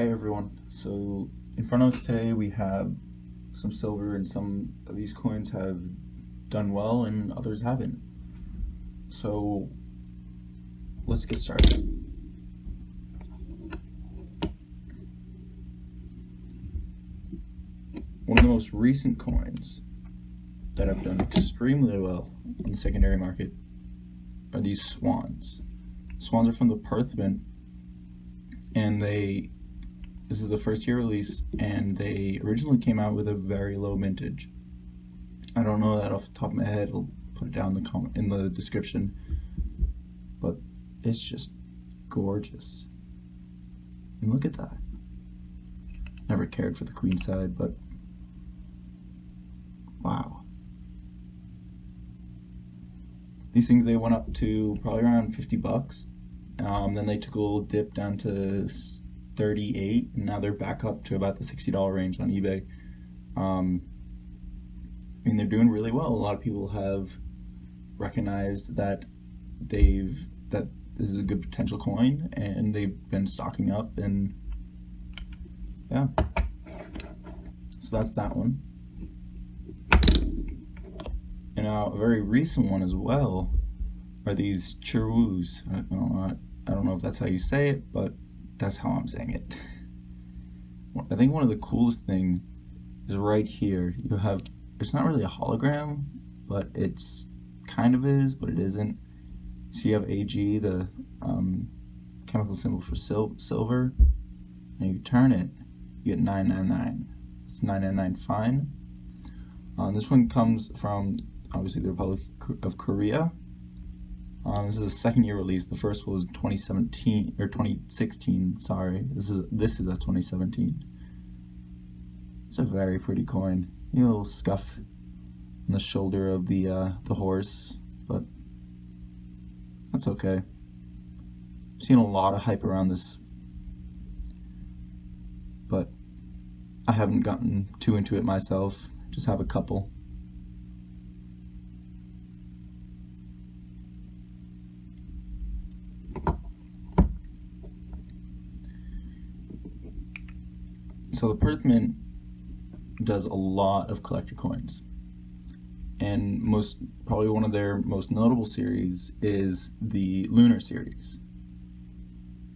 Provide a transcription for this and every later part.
Hey everyone, so in front of us today we have some silver, and some of these coins have done well and others haven't. So let's get started. One of the most recent coins that have done extremely well in the secondary market are these swans. Swans are from the Perth Mint, and this is the first year release, and they originally came out with a very low mintage. I don't know that off the top of my head. I'll put it down in the description, but it's just gorgeous. And look at that. Never cared for the queen side, but wow. These things, they went up to probably around 50 bucks. Then they took a little dip down to 38, and now they're back up to about the $60 range on eBay. I mean, they're doing really well. A lot of people have recognized that that this is a good potential coin, and they've been stocking up, and yeah. So that's that one. And now a very recent one as well are these Chiruus. I don't know if that's how you say it, but that's how I'm saying it. I think one of the coolest thing is right here. It's not really a hologram, but it's kind of is, but it isn't. So you have AG, the chemical symbol for silver, and you turn it, you get 999. It's 999 fine. This one comes from, obviously, the Republic of Korea. This is a second year release. The first was 2017 or 2016. Sorry, this is a 2017. It's a very pretty coin. A little scuff on the shoulder of the horse, but that's okay. I've seen a lot of hype around this, but I haven't gotten too into it myself. Just have a couple. So the Perth Mint does a lot of collector coins, and probably one of their most notable series is the Lunar series.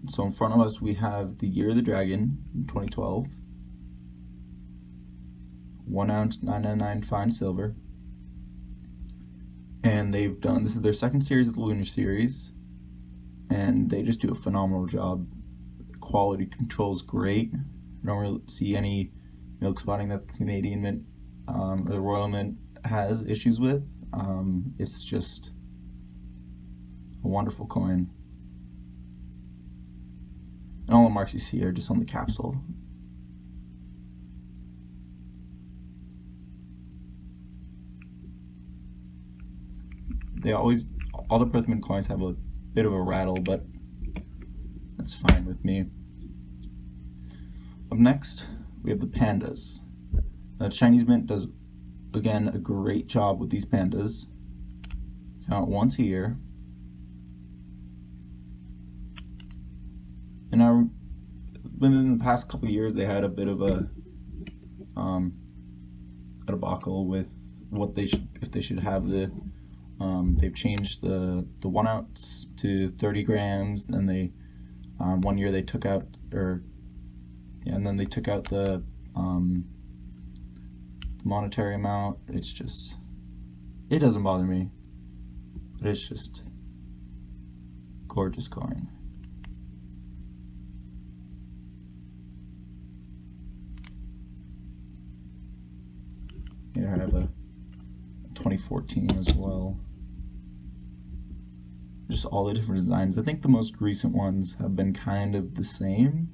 So in front of us we have the Year of the Dragon in 2012, 1 ounce 999 fine silver, and this is their second series of the Lunar series, and they just do a phenomenal job. The quality control is great. I don't really see any milk spotting that the Canadian Mint or the Royal Mint has issues with. It's just a wonderful coin. And all the marks you see are just on the capsule. All the Perth Mint coins have a bit of a rattle, but that's fine with me. Up next, we have the pandas. The Chinese Mint does, again, a great job with these pandas. Count once a year. And within the past couple of years, they had a bit of a debacle with if they should have the. They've changed the 1 ounce to 30 grams. Then they 1 year they took out and then they took out the monetary amount. It doesn't bother me, but it's just gorgeous coin. Here I have a 2014 as well. Just all the different designs. I think the most recent ones have been kind of the same.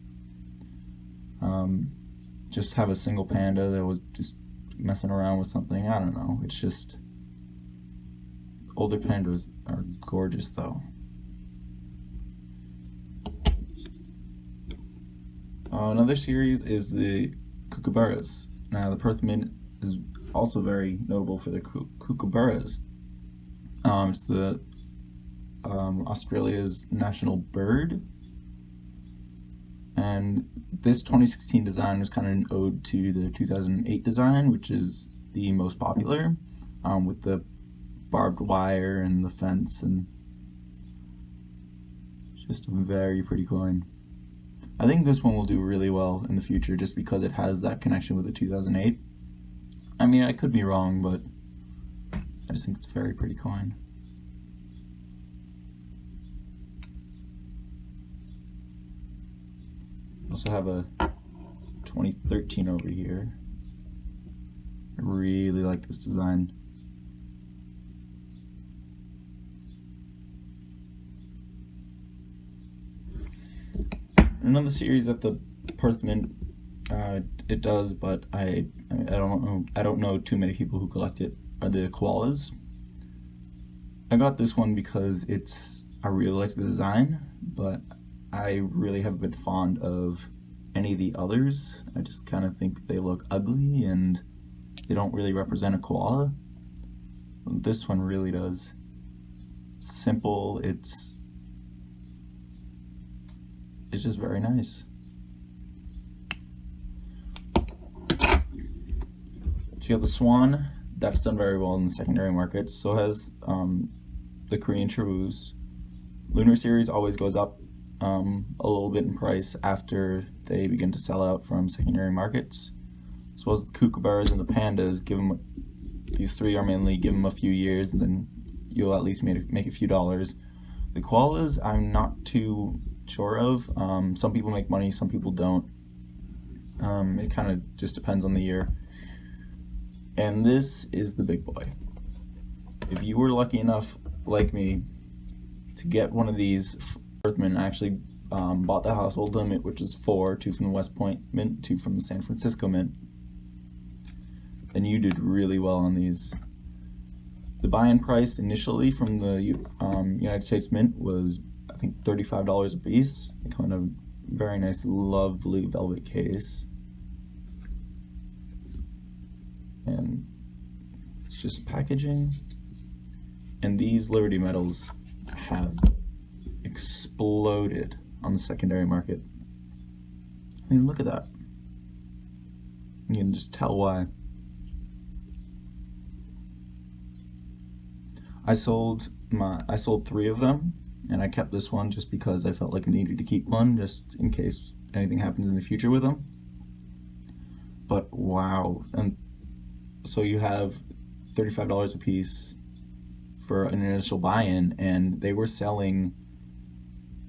Just have a single panda that was just messing around with something. I don't know. It's just older pandas are gorgeous though. Another series is the kookaburras. Now the Perth Mint is also very notable for the kookaburras. It's Australia's national bird, And this 2016 design was kind of an ode to the 2008 design, which is the most popular, with the barbed wire and the fence, and just a very pretty coin. I think this one will do really well in the future just because it has that connection with the 2008. I mean, I could be wrong, but I just think it's a very pretty coin. I also have a 2013 over here. I really like this design. Another series that the Perth Mint it does, but I don't know too many people who collect it, are the koalas. I got this one because I really like the design, but I really haven't been fond of any of the others. I just kind of think they look ugly and they don't really represent a koala. This one really does. Simple, it's just very nice. So you have the swan, that's done very well in the secondary market. So has the Korean Chirus. Lunar Series always goes up a little bit in price after they begin to sell out from secondary markets. As well as the kookaburras and the pandas, these three are mainly, give them a few years and then you'll at least make a few dollars. The koalas, I'm not too sure of. Some people make money, some people don't. It kind of just depends on the year. And this is the big boy. If you were lucky enough, like me, to get one of these Perth Mint, I actually bought the household limit, which is 4, 2 from the West Point Mint, 2 from the San Francisco Mint. And you did really well on these. The buy-in price initially from the United States Mint was, I think, $35 a piece. They come in a very nice, lovely velvet case. And it's just packaging. And these Liberty medals have exploded on the secondary market. I mean, look at that. You can just tell why. I sold 3 of them, and I kept this one just because I felt like I needed to keep one just in case anything happens in the future with them. But wow, and so you have $35 a piece for an initial buy-in, and they were selling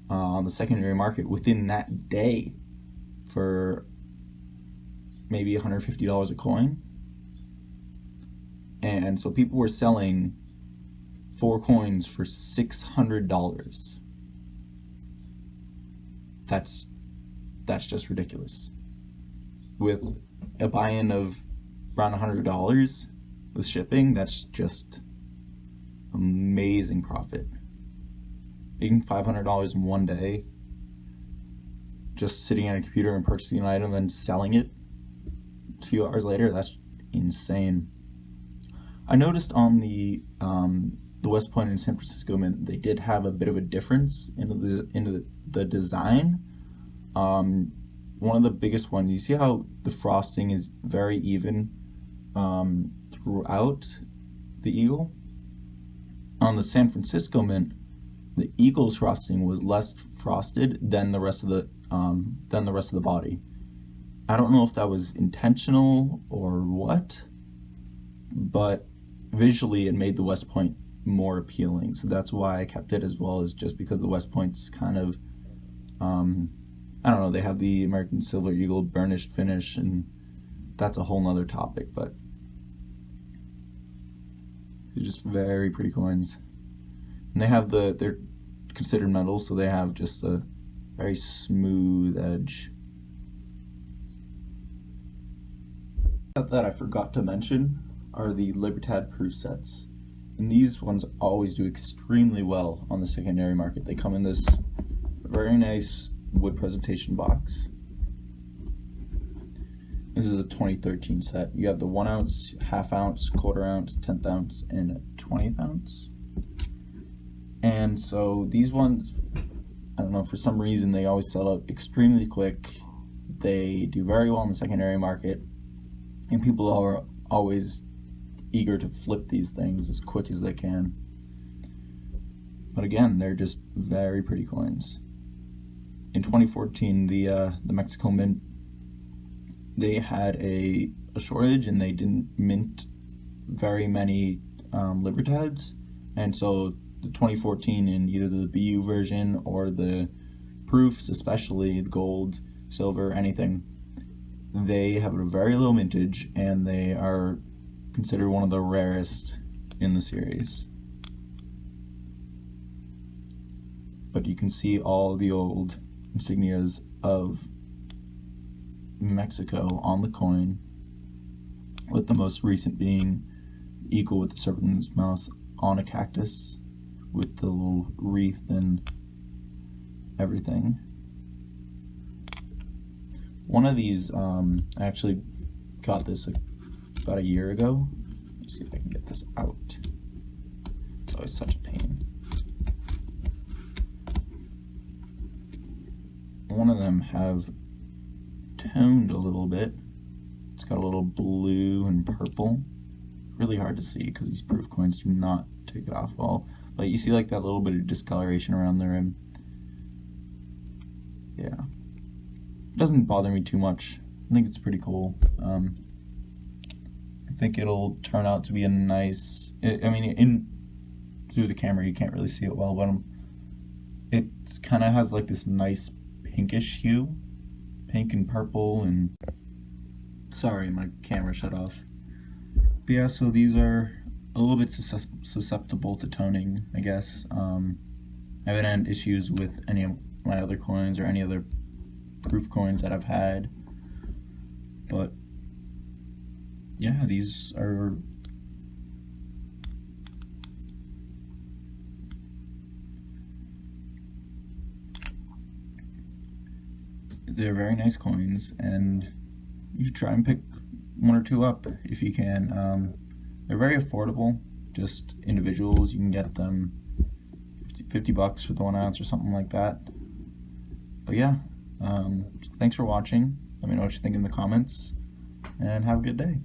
on the secondary market within that day for maybe $150 a coin. And so people were selling 4 coins for $600. That's just ridiculous. With a buy-in of around $100 with shipping, that's just amazing profit. Making $500 in one day, just sitting at a computer and purchasing an item and selling it a few hours later, that's insane. I noticed on the West Point and San Francisco Mint, they did have a bit of a difference in the design. One of the biggest ones, you see how the frosting is very even throughout the eagle? On the San Francisco Mint, the eagle's frosting was less frosted than the rest of the body. I don't know if that was intentional or what, but visually it made the West Point more appealing, so that's why I kept it, as well as just because the West Point's kind of I don't know, they have the American Silver Eagle burnished finish, and that's a whole nother topic, but they're just very pretty coins. And they have they're considered metals, so they have just a very smooth edge. That I forgot to mention are the Libertad proof sets. And these ones always do extremely well on the secondary market. They come in this very nice wood presentation box. This is a 2013 set. You have the 1 ounce, half ounce, quarter ounce, 10th ounce, and 20th ounce. And so these ones, don't know, for some reason they always sell out extremely quick. They do very well in the secondary market, and people are always eager to flip these things as quick as they can. But again, they're just very pretty coins. In 2014, the Mexico Mint, they had a shortage and they didn't mint very many Libertads, and so the 2014 in either the BU version or the proofs, especially the gold, silver, anything, they have a very low mintage and they are considered one of the rarest in the series. But you can see all the old insignias of Mexico on the coin, with the most recent being the eagle with the serpent's mouth on a cactus with the little wreath and everything. One of these, I actually got this about a year ago. Let's see if I can get this out. It's always such a pain. One of them have toned a little bit. It's got a little blue and purple. Really hard to see because these proof coins do not take it off well. But you see like that little bit of discoloration around the rim. Yeah. It doesn't bother me too much. I think it's pretty cool. I think it'll turn out to be a nice... I mean, through the camera you can't really see it well, but it kind of has like this nice pinkish hue. Pink and purple and... Sorry, my camera shut off. But yeah, so these are a little bit susceptible to toning, I guess. I haven't had issues with any of my other coins or any other proof coins that I've had. But yeah, these are... They're very nice coins, and you should try and pick one or two up if you can. They're very affordable, just individuals. You can get them $50 for the 1 ounce or something like that. But yeah, thanks for watching. Let me know what you think in the comments, and have a good day.